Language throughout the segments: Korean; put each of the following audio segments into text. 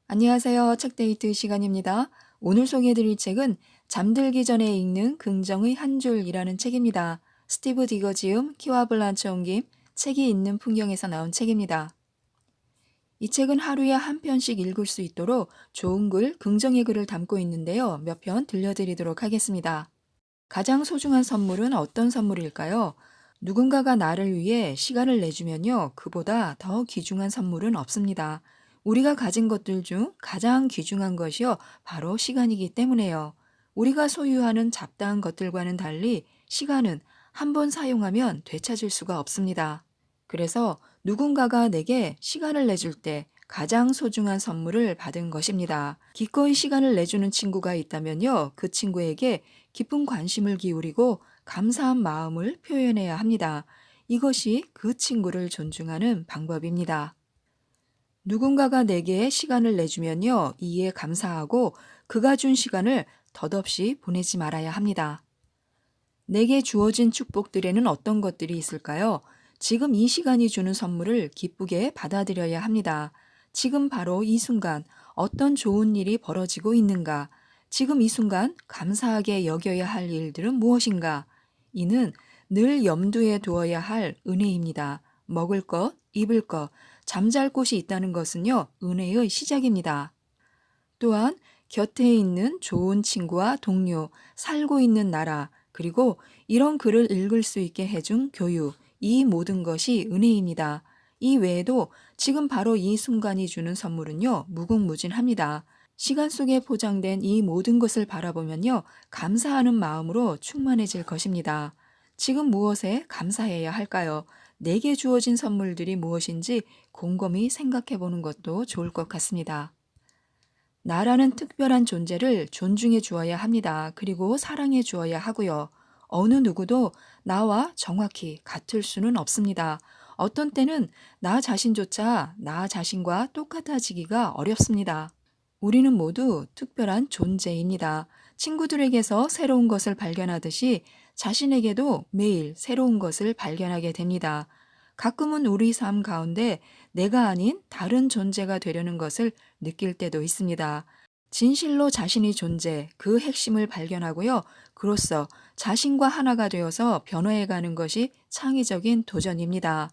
안녕하세요. 책데이트 시간입니다. 오늘 소개해드릴 책은 잠들기 전에 읽는 긍정의 한 줄이라는 책입니다. 스티브 디거 지음, 키와 블란츠 옮김, 책이 있는 풍경에서 나온 책입니다. 이 책은 하루에 한 편씩 읽을 수 있도록 좋은 글, 긍정의 글을 담고 있는데요. 몇 편 들려드리도록 하겠습니다. 가장 소중한 선물은 어떤 선물일까요? 누군가가 나를 위해 시간을 내주면요, 그보다 더 귀중한 선물은 없습니다. 우리가 가진 것들 중 가장 귀중한 것이요, 바로 시간이기 때문에요. 우리가 소유하는 잡다한 것들과는 달리 시간은 한 번 사용하면 되찾을 수가 없습니다. 그래서 누군가가 내게 시간을 내줄 때 가장 소중한 선물을 받은 것입니다. 기꺼이 시간을 내주는 친구가 있다면요, 그 친구에게 깊은 관심을 기울이고 감사한 마음을 표현해야 합니다. 이것이 그 친구를 존중하는 방법입니다. 누군가가 내게 시간을 내주면요, 이에 감사하고 그가 준 시간을 덧없이 보내지 말아야 합니다. 내게 주어진 축복들에는 어떤 것들이 있을까요? 지금 이 시간이 주는 선물을 기쁘게 받아들여야 합니다. 지금 바로 이 순간 어떤 좋은 일이 벌어지고 있는가? 지금 이 순간 감사하게 여겨야 할 일들은 무엇인가? 이는 늘 염두에 두어야 할 은혜입니다. 먹을 것, 입을 것, 잠잘 곳이 있다는 것은요, 은혜의 시작입니다. 또한 곁에 있는 좋은 친구와 동료, 살고 있는 나라, 그리고 이런 글을 읽을 수 있게 해준 교육, 이 모든 것이 은혜입니다. 이 외에도 지금 바로 이 순간이 주는 선물은요, 무궁무진합니다. 시간 속에 포장된 이 모든 것을 바라보면요, 감사하는 마음으로 충만해질 것입니다. 지금 무엇에 감사해야 할까요? 내게 주어진 선물들이 무엇인지 곰곰이 생각해 보는 것도 좋을 것 같습니다. 나라는 특별한 존재를 존중해 주어야 합니다. 그리고 사랑해 주어야 하고요. 어느 누구도 나와 정확히 같을 수는 없습니다. 어떤 때는 나 자신조차 나 자신과 똑같아지기가 어렵습니다. 우리는 모두 특별한 존재입니다. 친구들에게서 새로운 것을 발견하듯이 자신에게도 매일 새로운 것을 발견하게 됩니다. 가끔은 우리 삶 가운데 내가 아닌 다른 존재가 되려는 것을 느낄 때도 있습니다. 진실로 자신의 존재, 그 핵심을 발견하고요. 그로써 자신과 하나가 되어서 변화해가는 것이 창의적인 도전입니다.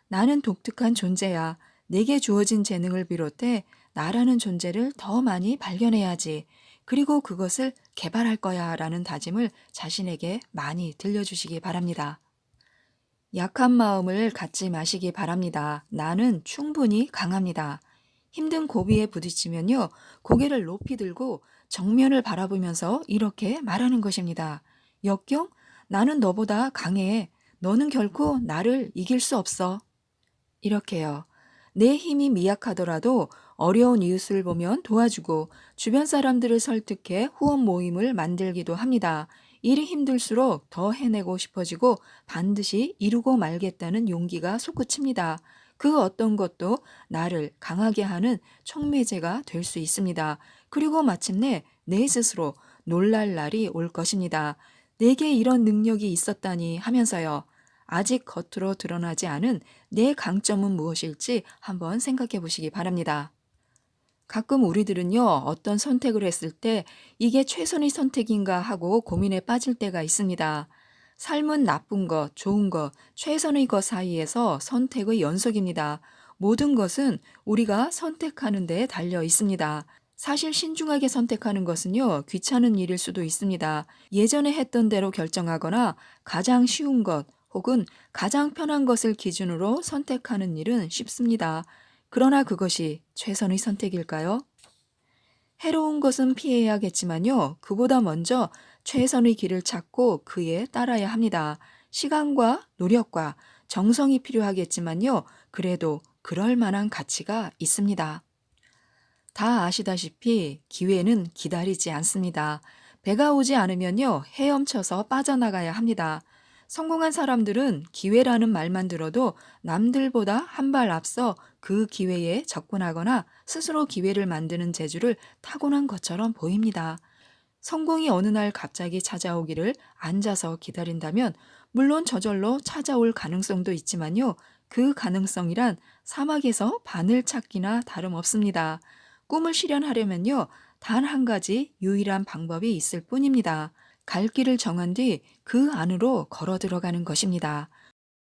나는 독특한 존재야. 내게 주어진 재능을 비롯해 나라는 존재를 더 많이 발견해야지. 그리고 그것을 개발할 거야 라는 다짐을 자신에게 많이 들려주시기 바랍니다. 약한 마음을 갖지 마시기 바랍니다. 나는 충분히 강합니다. 힘든 고비에 부딪히면요, 고개를 높이 들고 정면을 바라보면서 이렇게 말하는 것입니다. 역경? 나는 너보다 강해. 너는 결코 나를 이길 수 없어. 이렇게요. 내 힘이 미약하더라도 어려운 이웃을 보면 도와주고 주변 사람들을 설득해 후원 모임을 만들기도 합니다. 일이 힘들수록 더 해내고 싶어지고 반드시 이루고 말겠다는 용기가 솟구칩니다. 그 어떤 것도 나를 강하게 하는 촉매제가 될 수 있습니다. 그리고 마침내 내 스스로 놀랄 날이 올 것입니다. 내게 이런 능력이 있었다니 하면서요. 아직 겉으로 드러나지 않은 내 강점은 무엇일지 한번 생각해 보시기 바랍니다. 가끔 우리들은요, 어떤 선택을 했을 때 이게 최선의 선택인가 하고 고민에 빠질 때가 있습니다. 삶은 나쁜 것, 좋은 것, 최선의 것 사이에서 선택의 연속입니다. 모든 것은 우리가 선택하는 데 달려 있습니다. 사실 신중하게 선택하는 것은요, 귀찮은 일일 수도 있습니다. 예전에 했던 대로 결정하거나 가장 쉬운 것 혹은 가장 편한 것을 기준으로 선택하는 일은 쉽습니다. 그러나 그것이 최선의 선택일까요? 해로운 것은 피해야겠지만요, 그보다 먼저 최선의 길을 찾고 그에 따라야 합니다. 시간과 노력과 정성이 필요하겠지만요, 그래도 그럴 만한 가치가 있습니다. 다 아시다시피 기회는 기다리지 않습니다. 배가 오지 않으면요, 헤엄쳐서 빠져나가야 합니다. 성공한 사람들은 기회라는 말만 들어도 남들보다 한 발 앞서 그 기회에 접근하거나 스스로 기회를 만드는 재주를 타고난 것처럼 보입니다. 성공이 어느 날 갑자기 찾아오기를 앉아서 기다린다면 물론 저절로 찾아올 가능성도 있지만요. 그 가능성이란 사막에서 바늘 찾기나 다름없습니다. 꿈을 실현하려면요, 단 한 가지 유일한 방법이 있을 뿐입니다. 갈 길을 정한 뒤 그 안으로 걸어 들어가는 것입니다.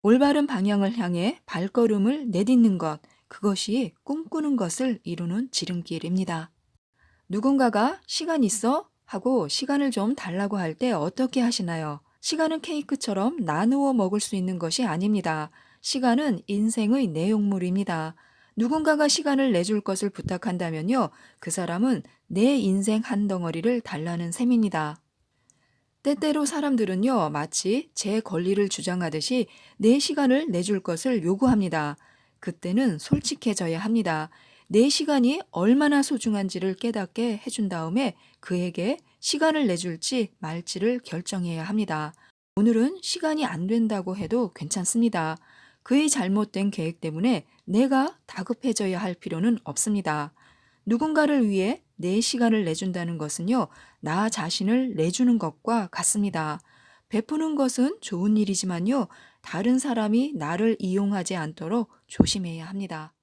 올바른 방향을 향해 발걸음을 내딛는 것, 그것이 꿈꾸는 것을 이루는 지름길입니다. 누군가가 시간 있어? 하고 시간을 좀 달라고 할 때 어떻게 하시나요? 시간은 케이크처럼 나누어 먹을 수 있는 것이 아닙니다. 시간은 인생의 내용물입니다. 누군가가 시간을 내줄 것을 부탁한다면요, 그 사람은 내 인생 한 덩어리를 달라는 셈입니다. 때때로 사람들은요, 마치 제 권리를 주장하듯이 내 시간을 내줄 것을 요구합니다. 그때는 솔직해져야 합니다. 내 시간이 얼마나 소중한지를 깨닫게 해준 다음에 그에게 시간을 내줄지 말지를 결정해야 합니다. 오늘은 시간이 안 된다고 해도 괜찮습니다. 그의 잘못된 계획 때문에 내가 다급해져야 할 필요는 없습니다. 누군가를 위해 내 시간을 내준다는 것은요, 나 자신을 내주는 것과 같습니다. 베푸는 것은 좋은 일이지만요, 다른 사람이 나를 이용하지 않도록 조심해야 합니다.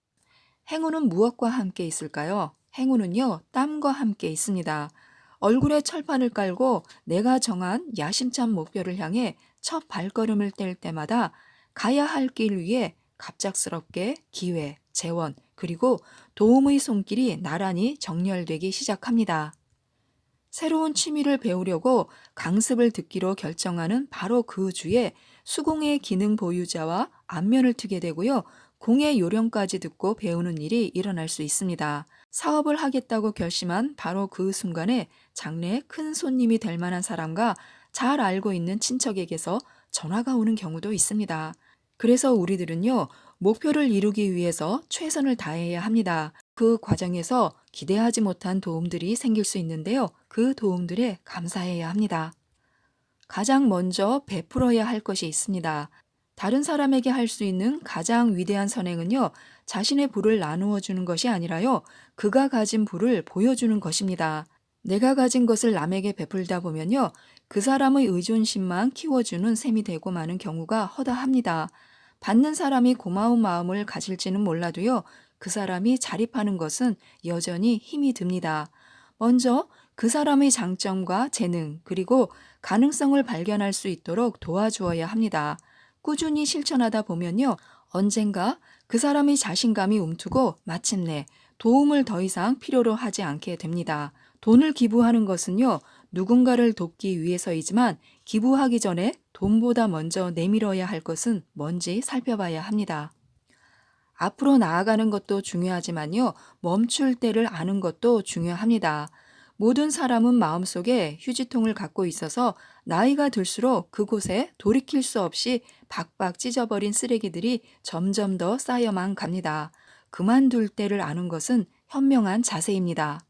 행운은 무엇과 함께 있을까요? 행운은요, 땀과 함께 있습니다. 얼굴에 철판을 깔고 내가 정한 야심찬 목표를 향해 첫 발걸음을 뗄 때마다 가야 할 길 위에 갑작스럽게 기회, 재원, 그리고 도움의 손길이 나란히 정렬되기 시작합니다. 새로운 취미를 배우려고 강습을 듣기로 결정하는 바로 그 주에 수공예 기능 보유자와 안면을 트게 되고요. 공예 요령까지 듣고 배우는 일이 일어날 수 있습니다. 사업을 하겠다고 결심한 바로 그 순간에 장래에 큰 손님이 될 만한 사람과 잘 알고 있는 친척에게서 전화가 오는 경우도 있습니다. 그래서 우리들은요, 목표를 이루기 위해서 최선을 다해야 합니다. 그 과정에서 기대하지 못한 도움들이 생길 수 있는데요. 그 도움들에 감사해야 합니다. 가장 먼저 베풀어야 할 것이 있습니다. 다른 사람에게 할 수 있는 가장 위대한 선행은요, 자신의 부를 나누어 주는 것이 아니라요, 그가 가진 부를 보여주는 것입니다. 내가 가진 것을 남에게 베풀다 보면요, 그 사람의 의존심만 키워주는 셈이 되고 마는 경우가 허다합니다. 받는 사람이 고마운 마음을 가질지는 몰라도요, 그 사람이 자립하는 것은 여전히 힘이 듭니다. 먼저 그 사람의 장점과 재능, 그리고 가능성을 발견할 수 있도록 도와주어야 합니다. 꾸준히 실천하다 보면요, 언젠가 그 사람의 자신감이 움트고 마침내 도움을 더 이상 필요로 하지 않게 됩니다. 돈을 기부하는 것은요, 누군가를 돕기 위해서이지만 기부하기 전에 돈보다 먼저 내밀어야 할 것은 뭔지 살펴봐야 합니다. 앞으로 나아가는 것도 중요하지만요, 멈출 때를 아는 것도 중요합니다. 모든 사람은 마음속에 휴지통을 갖고 있어서 나이가 들수록 그곳에 돌이킬 수 없이 박박 찢어버린 쓰레기들이 점점 더 쌓여만 갑니다. 그만둘 때를 아는 것은 현명한 자세입니다.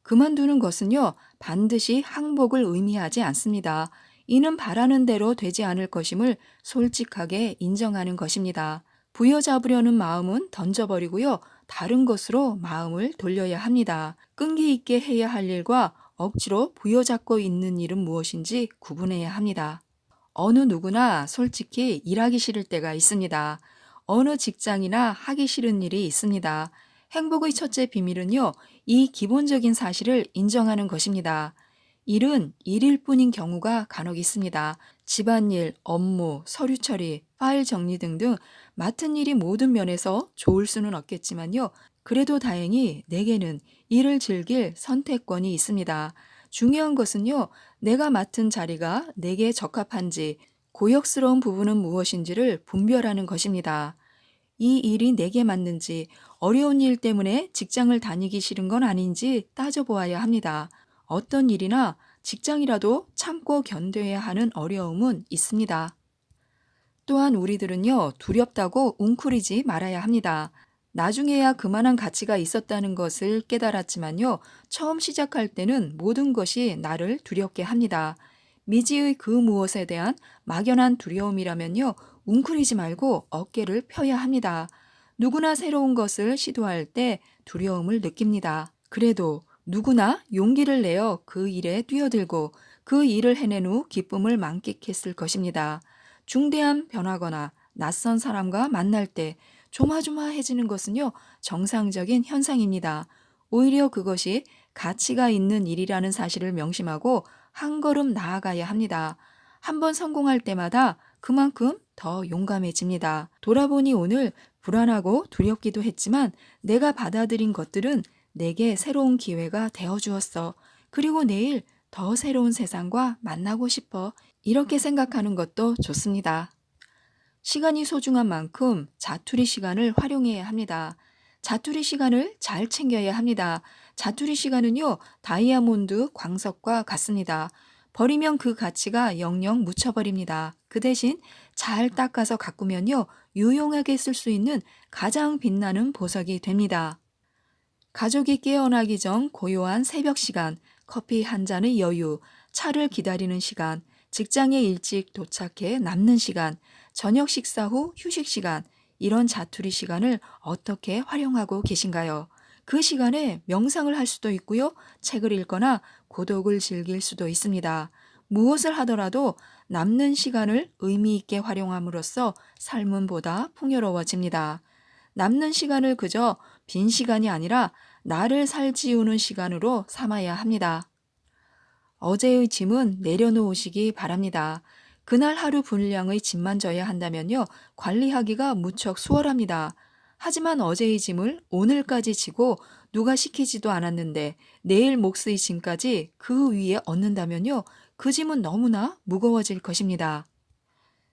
그만두는 것은요, 반드시 항복을 의미하지 않습니다. 이는 바라는 대로 되지 않을 것임을 솔직하게 인정하는 것입니다. 부여잡으려는 마음은 던져버리고요, 다른 것으로 마음을 돌려야 합니다. 끈기 있게 해야 할 일과 억지로 부여잡고 있는 일은 무엇인지 구분해야 합니다. 어느 누구나 솔직히 일하기 싫을 때가 있습니다. 어느 직장이나 하기 싫은 일이 있습니다. 행복의 첫째 비밀은요, 이 기본적인 사실을 인정하는 것입니다. 일은 일일 뿐인 경우가 간혹 있습니다. 집안일, 업무, 서류 처리, 파일 정리 등등 맡은 일이 모든 면에서 좋을 수는 없겠지만요. 그래도 다행히 내게는 일을 즐길 선택권이 있습니다. 중요한 것은요, 내가 맡은 자리가 내게 적합한지, 고역스러운 부분은 무엇인지를 분별하는 것입니다. 이 일이 내게 맞는지, 어려운 일 때문에 직장을 다니기 싫은 건 아닌지 따져보아야 합니다. 어떤 일이나 직장이라도 참고 견뎌야 하는 어려움은 있습니다. 또한 우리들은요, 두렵다고 웅크리지 말아야 합니다. 나중에야 그만한 가치가 있었다는 것을 깨달았지만요, 처음 시작할 때는 모든 것이 나를 두렵게 합니다. 미지의 그 무엇에 대한 막연한 두려움이라면요, 웅크리지 말고 어깨를 펴야 합니다. 누구나 새로운 것을 시도할 때 두려움을 느낍니다. 그래도 누구나 용기를 내어 그 일에 뛰어들고 그 일을 해낸 후 기쁨을 만끽했을 것입니다. 중대한 변화거나 낯선 사람과 만날 때 조마조마해지는 것은요, 정상적인 현상입니다. 오히려 그것이 가치가 있는 일이라는 사실을 명심하고 한 걸음 나아가야 합니다. 한 번 성공할 때마다 그만큼 더 용감해집니다. 돌아보니 오늘 불안하고 두렵기도 했지만 내가 받아들인 것들은 내게 새로운 기회가 되어 주었어. 그리고 내일 더 새로운 세상과 만나고 싶어. 이렇게 생각하는 것도 좋습니다. 시간이 소중한 만큼 자투리 시간을 활용해야 합니다. 자투리 시간을 잘 챙겨야 합니다. 자투리 시간은요, 다이아몬드 광석과 같습니다. 버리면 그 가치가 영영 묻혀버립니다. 그 대신 잘 닦아서 가꾸면요, 유용하게 쓸 수 있는 가장 빛나는 보석이 됩니다. 가족이 깨어나기 전 고요한 새벽 시간, 커피 한 잔의 여유, 차를 기다리는 시간, 직장에 일찍 도착해 남는 시간, 저녁 식사 후 휴식 시간, 이런 자투리 시간을 어떻게 활용하고 계신가요? 그 시간에 명상을 할 수도 있고요, 책을 읽거나 고독을 즐길 수도 있습니다. 무엇을 하더라도 남는 시간을 의미 있게 활용함으로써 삶은 보다 풍요로워집니다. 남는 시간을 그저 빈 시간이 아니라 나를 살찌우는 시간으로 삼아야 합니다. 어제의 짐은 내려놓으시기 바랍니다. 그날 하루 분량의 짐만 져야 한다면요, 관리하기가 무척 수월합니다. 하지만 어제의 짐을 오늘까지 지고 누가 시키지도 않았는데 내일 몫의 짐까지 그 위에 얹는다면요, 그 짐은 너무나 무거워질 것입니다.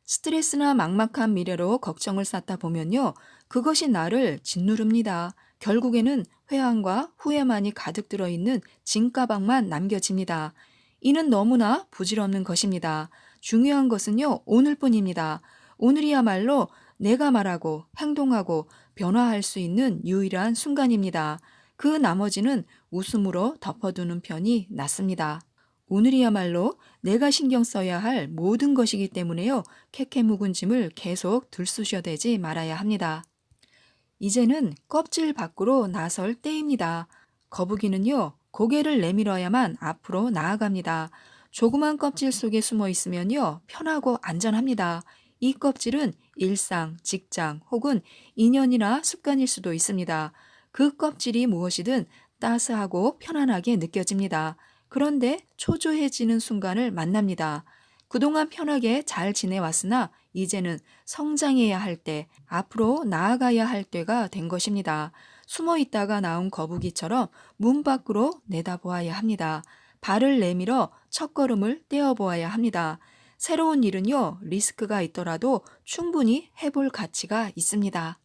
스트레스나 막막한 미래로 걱정을 쌓다 보면요, 그것이 나를 짓누릅니다. 결국에는 회한과 후회만이 가득 들어있는 짐가방만 남겨집니다. 이는 너무나 부질없는 것입니다. 중요한 것은요, 오늘뿐입니다. 오늘이야말로 내가 말하고 행동하고 변화할 수 있는 유일한 순간입니다. 그 나머지는 웃음으로 덮어두는 편이 낫습니다. 오늘이야말로 내가 신경 써야 할 모든 것이기 때문에요, 캐캐 묵은 짐을 계속 들쑤셔대지 말아야 합니다. 이제는 껍질 밖으로 나설 때입니다. 거북이는요, 고개를 내밀어야만 앞으로 나아갑니다. 조그만 껍질 속에 숨어 있으면요, 편하고 안전합니다. 이 껍질은 일상, 직장 혹은 인연이나 습관일 수도 있습니다. 그 껍질이 무엇이든 따스하고 편안하게 느껴집니다. 그런데 초조해지는 순간을 만납니다. 그동안 편하게 잘 지내왔으나 이제는 성장해야 할 때, 앞으로 나아가야 할 때가 된 것입니다. 숨어 있다가 나온 거북이처럼 문 밖으로 내다보아야 합니다. 발을 내밀어 첫걸음을 떼어보아야 합니다. 새로운 일은요, 리스크가 있더라도 충분히 해볼 가치가 있습니다.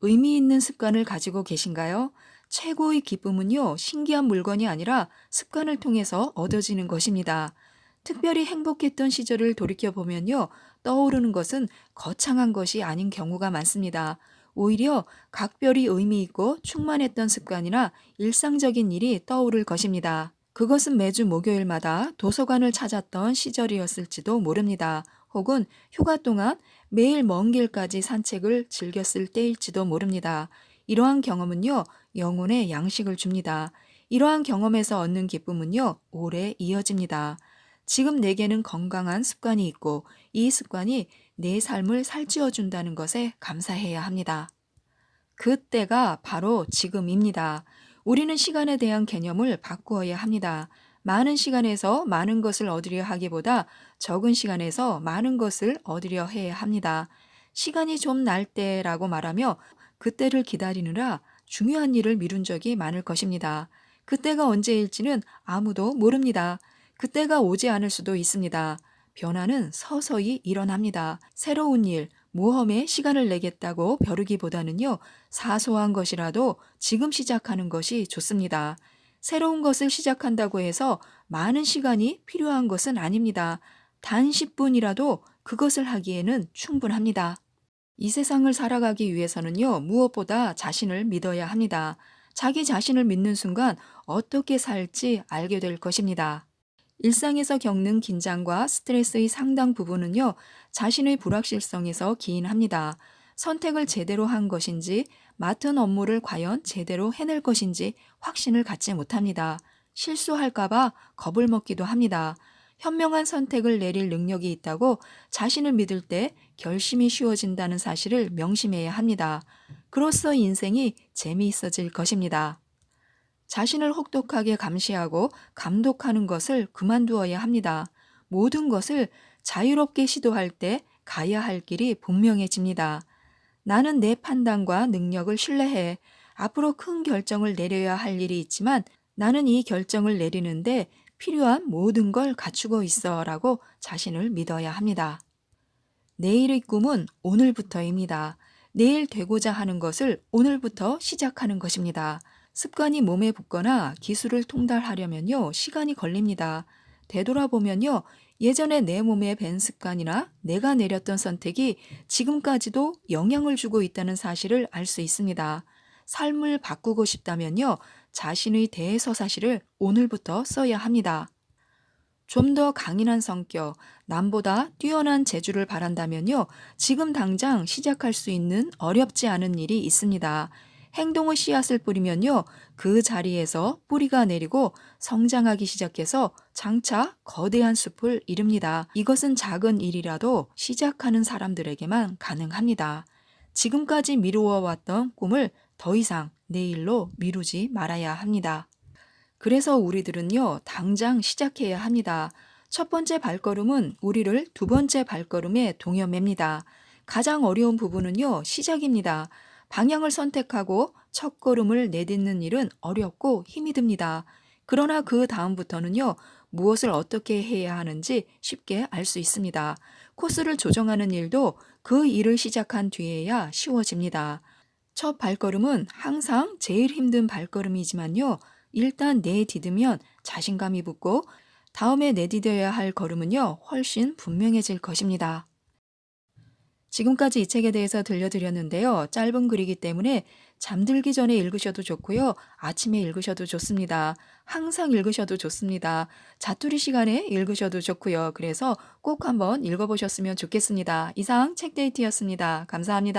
의미 있는 습관을 가지고 계신가요? 최고의 기쁨은요, 신기한 물건이 아니라 습관을 통해서 얻어지는 것입니다. 특별히 행복했던 시절을 돌이켜보면요, 떠오르는 것은 거창한 것이 아닌 경우가 많습니다. 오히려 각별히 의미 있고 충만했던 습관이나 일상적인 일이 떠오를 것입니다. 그것은 매주 목요일마다 도서관을 찾았던 시절이었을지도 모릅니다. 혹은 휴가 동안 매일 먼 길까지 산책을 즐겼을 때일지도 모릅니다. 이러한 경험은요, 영혼에 양식을 줍니다. 이러한 경험에서 얻는 기쁨은요, 오래 이어집니다. 지금 내게는 건강한 습관이 있고 이 습관이 내 삶을 살찌워 준다는 것에 감사해야 합니다. 그때가 바로 지금입니다. 우리는 시간에 대한 개념을 바꾸어야 합니다. 많은 시간에서 많은 것을 얻으려 하기보다 적은 시간에서 많은 것을 얻으려 해야 합니다. 시간이 좀 날 때라고 말하며 그때를 기다리느라 중요한 일을 미룬 적이 많을 것입니다. 그때가 언제일지는 아무도 모릅니다. 그때가 오지 않을 수도 있습니다. 변화는 서서히 일어납니다. 새로운 일, 모험에 시간을 내겠다고 벼르기보다는요, 사소한 것이라도 지금 시작하는 것이 좋습니다. 새로운 것을 시작한다고 해서 많은 시간이 필요한 것은 아닙니다. 단 10분이라도 그것을 하기에는 충분합니다. 이 세상을 살아가기 위해서는요, 무엇보다 자신을 믿어야 합니다. 자기 자신을 믿는 순간 어떻게 살지 알게 될 것입니다. 일상에서 겪는 긴장과 스트레스의 상당 부분은요, 자신의 불확실성에서 기인합니다. 선택을 제대로 한 것인지, 맡은 업무를 과연 제대로 해낼 것인지 확신을 갖지 못합니다. 실수할까봐 겁을 먹기도 합니다. 현명한 선택을 내릴 능력이 있다고 자신을 믿을 때 결심이 쉬워진다는 사실을 명심해야 합니다. 그로써 인생이 재미있어질 것입니다. 자신을 혹독하게 감시하고 감독하는 것을 그만두어야 합니다. 모든 것을 자유롭게 시도할 때 가야 할 길이 분명해집니다. 나는 내 판단과 능력을 신뢰해. 앞으로 큰 결정을 내려야 할 일이 있지만 나는 이 결정을 내리는데 필요한 모든 걸 갖추고 있어 라고 자신을 믿어야 합니다. 내일의 꿈은 오늘부터입니다. 내일 되고자 하는 것을 오늘부터 시작하는 것입니다. 습관이 몸에 붙거나 기술을 통달하려면요, 시간이 걸립니다. 되돌아보면요, 예전에 내 몸에 밴 습관이나 내가 내렸던 선택이 지금까지도 영향을 주고 있다는 사실을 알 수 있습니다. 삶을 바꾸고 싶다면요, 자신의 대서사실을 오늘부터 써야 합니다. 좀 더 강인한 성격, 남보다 뛰어난 재주를 바란다면요, 지금 당장 시작할 수 있는 어렵지 않은 일이 있습니다. 행동의 씨앗을 뿌리면요, 그 자리에서 뿌리가 내리고 성장하기 시작해서 장차 거대한 숲을 이룹니다. 이것은 작은 일이라도 시작하는 사람들에게만 가능합니다. 지금까지 미루어 왔던 꿈을 더 이상 내일로 미루지 말아야 합니다. 그래서 우리들은요, 당장 시작해야 합니다. 첫 번째 발걸음은 우리를 두 번째 발걸음에 동여맵니다. 가장 어려운 부분은요, 시작입니다. 방향을 선택하고 첫 걸음을 내딛는 일은 어렵고 힘이 듭니다. 그러나 그 다음부터는요, 무엇을 어떻게 해야 하는지 쉽게 알 수 있습니다. 코스를 조정하는 일도 그 일을 시작한 뒤에야 쉬워집니다. 첫 발걸음은 항상 제일 힘든 발걸음이지만요, 일단 내디디면 자신감이 붙고 다음에 내디뎌야 할 걸음은요, 훨씬 분명해질 것입니다. 지금까지 이 책에 대해서 들려드렸는데요. 짧은 글이기 때문에 잠들기 전에 읽으셔도 좋고요. 아침에 읽으셔도 좋습니다. 항상 읽으셔도 좋습니다. 자투리 시간에 읽으셔도 좋고요. 그래서 꼭 한번 읽어보셨으면 좋겠습니다. 이상 책데이트였습니다. 감사합니다.